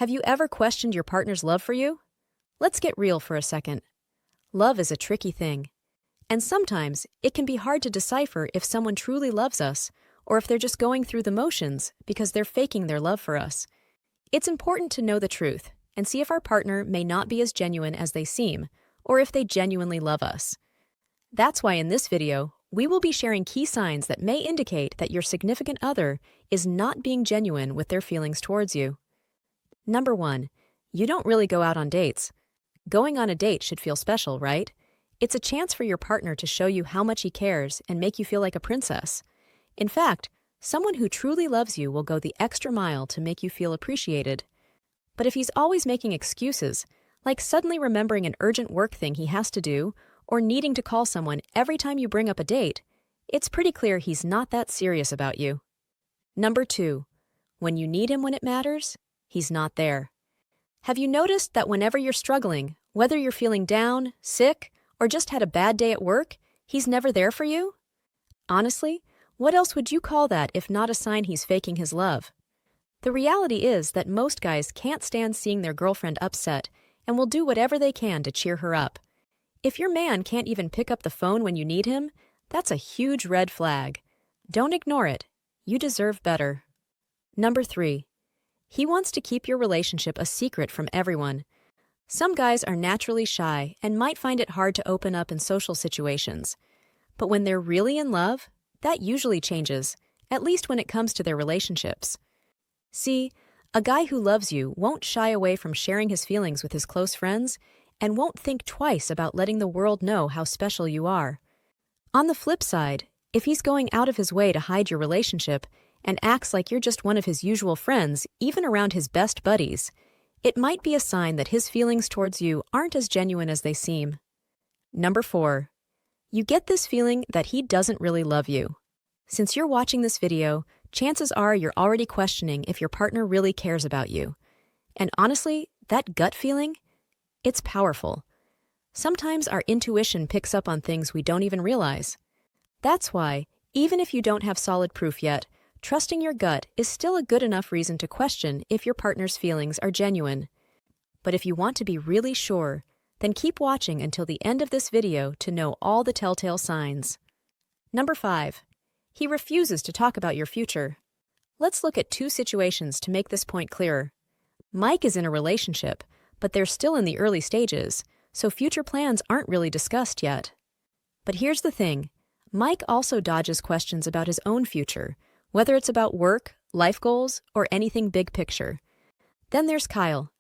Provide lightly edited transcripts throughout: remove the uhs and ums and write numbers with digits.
Have you ever questioned your partner's love for you? Let's get real for a second. Love is a tricky thing, and sometimes it can be hard to decipher if someone truly loves us or if they're just going through the motions because they're faking their love for us. It's important to know the truth and see if our partner may not be as genuine as they seem, or if they genuinely love us. That's why in this video, we will be sharing key signs that may indicate that your significant other is not being genuine with their feelings towards you. Number 1, you don't really go out on dates. Going on a date should feel special, right? It's a chance for your partner to show you how much he cares and make you feel like a princess. In fact, someone who truly loves you will go the extra mile to make you feel appreciated. But if he's always making excuses, like suddenly remembering an urgent work thing he has to do, or needing to call someone every time you bring up a date, it's pretty clear he's not that serious about you. Number 2, when you need him when it matters, he's not there. Have you noticed that whenever you're struggling, whether you're feeling down, sick, or just had a bad day at work, he's never there for you? Honestly, what else would you call that if not a sign he's faking his love? The reality is that most guys can't stand seeing their girlfriend upset and will do whatever they can to cheer her up. If your man can't even pick up the phone when you need him, that's a huge red flag. Don't ignore it. You deserve better. Number 3, he wants to keep your relationship a secret from everyone. Some guys are naturally shy and might find it hard to open up in social situations. But when they're really in love, that usually changes, at least when it comes to their relationships. See, a guy who loves you won't shy away from sharing his feelings with his close friends and won't think twice about letting the world know how special you are. On the flip side, if he's going out of his way to hide your relationship and acts like you're just one of his usual friends, even around his best buddies, it might be a sign that his feelings towards you aren't as genuine as they seem. Number 4, you get this feeling that he doesn't really love you. Since you're watching this video, chances are you're already questioning if your partner really cares about you. And honestly, that gut feeling, it's powerful. Sometimes our intuition picks up on things we don't even realize. That's why, even if you don't have solid proof yet, trusting your gut is still a good enough reason to question if your partner's feelings are genuine. But if you want to be really sure, then keep watching until the end of this video to know all the telltale signs. Number 5, he refuses to talk about your future. Let's look at 2 situations to make this point clearer. Mike is in a relationship, but they're still in the early stages, so future plans aren't really discussed yet. But here's the thing, Mike also dodges questions about his own future, whether it's about work, life goals, or anything big picture. Then there's Kyle.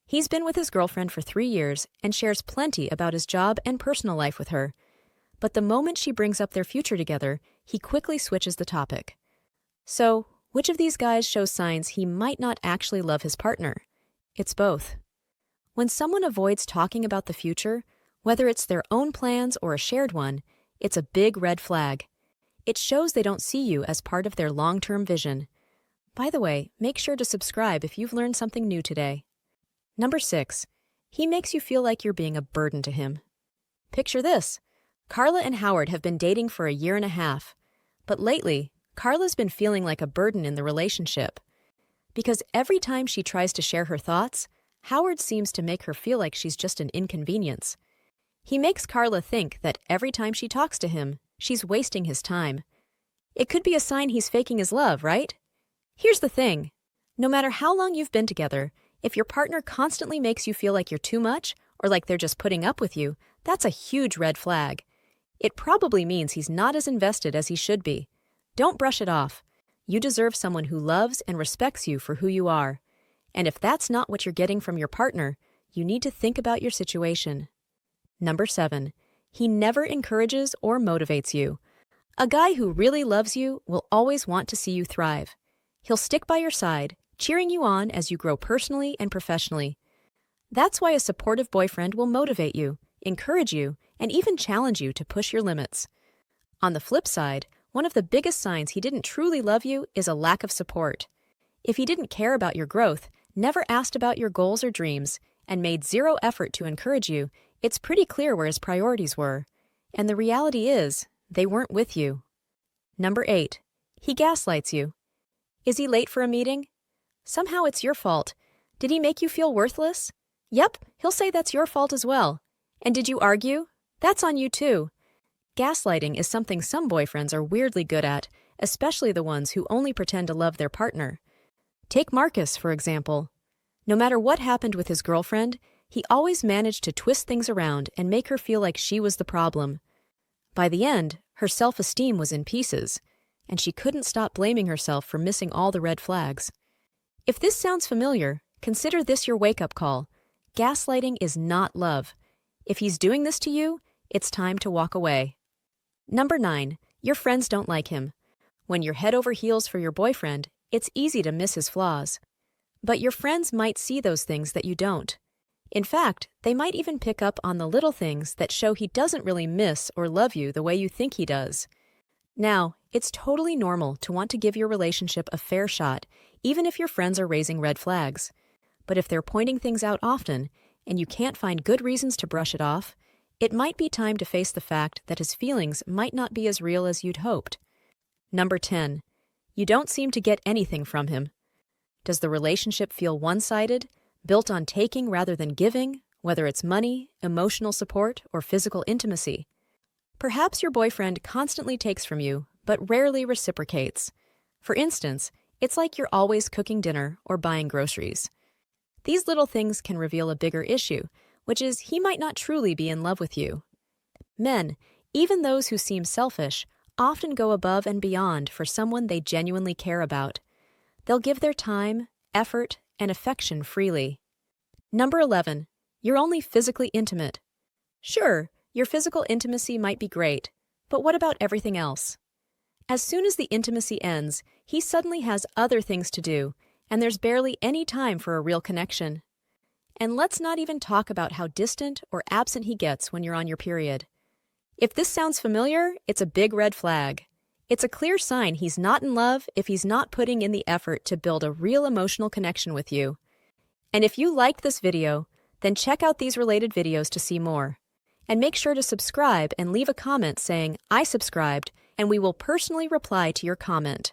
He's been with his girlfriend for 3 years and shares plenty about his job and personal life with her. But the moment she brings up their future together, he quickly switches the topic. So, which of these guys shows signs he might not actually love his partner? It's both. When someone avoids talking about the future, whether it's their own plans or a shared one, it's a big red flag. It shows they don't see you as part of their long-term vision. By the way, make sure to subscribe if you've learned something new today. Number 6, he makes you feel like you're being a burden to him. Picture this. Carla and Howard have been dating for 1.5 years, but lately, Carla's been feeling like a burden in the relationship. Because every time she tries to share her thoughts, Howard seems to make her feel like she's just an inconvenience. He makes Carla think that every time she talks to him, she's wasting his time. It could be a sign he's faking his love, right? Here's the thing. No matter how long you've been together, if your partner constantly makes you feel like you're too much or like they're just putting up with you, that's a huge red flag. It probably means he's not as invested as he should be. Don't brush it off. You deserve someone who loves and respects you for who you are. And if that's not what you're getting from your partner, you need to think about your situation. Number 7, he never encourages or motivates you. A guy who really loves you will always want to see you thrive. He'll stick by your side, cheering you on as you grow personally and professionally. That's why a supportive boyfriend will motivate you, encourage you, and even challenge you to push your limits. On the flip side, one of the biggest signs he didn't truly love you is a lack of support. If he didn't care about your growth, never asked about your goals or dreams, and made zero effort to encourage you, it's pretty clear where his priorities were. And the reality is, they weren't with you. Number 8, he gaslights you. Is he late for a meeting? Somehow it's your fault. Did he make you feel worthless? Yep, he'll say that's your fault as well. And did you argue? That's on you too. Gaslighting is something some boyfriends are weirdly good at, especially the ones who only pretend to love their partner. Take Marcus, for example. No matter what happened with his girlfriend, he always managed to twist things around and make her feel like she was the problem. By the end, her self-esteem was in pieces, and she couldn't stop blaming herself for missing all the red flags. If this sounds familiar, consider this your wake-up call. Gaslighting is not love. If he's doing this to you, it's time to walk away. Number 9. Your friends don't like him. When you're head over heels for your boyfriend, it's easy to miss his flaws. But your friends might see those things that you don't. In fact, they might even pick up on the little things that show he doesn't really miss or love you the way you think he does. Now, it's totally normal to want to give your relationship a fair shot, even if your friends are raising red flags. But if they're pointing things out often, and you can't find good reasons to brush it off, it might be time to face the fact that his feelings might not be as real as you'd hoped. Number 10. You don't seem to get anything from him. Does the relationship feel one-sided, built on taking rather than giving, whether it's money, emotional support, or physical intimacy? Perhaps your boyfriend constantly takes from you, but rarely reciprocates. For instance, it's like you're always cooking dinner or buying groceries. These little things can reveal a bigger issue, which is he might not truly be in love with you. Men, even those who seem selfish, often go above and beyond for someone they genuinely care about. They'll give their time, effort, and affection freely. Number 11. You're only physically intimate. Sure, your physical intimacy might be great, but what about everything else? As soon as the intimacy ends, he suddenly has other things to do, and there's barely any time for a real connection. And let's not even talk about how distant or absent he gets when you're on your period. If this sounds familiar, it's a big red flag. It's a clear sign he's not in love if he's not putting in the effort to build a real emotional connection with you. And if you liked this video, then check out these related videos to see more. And make sure to subscribe and leave a comment saying, "I subscribed," and we will personally reply to your comment.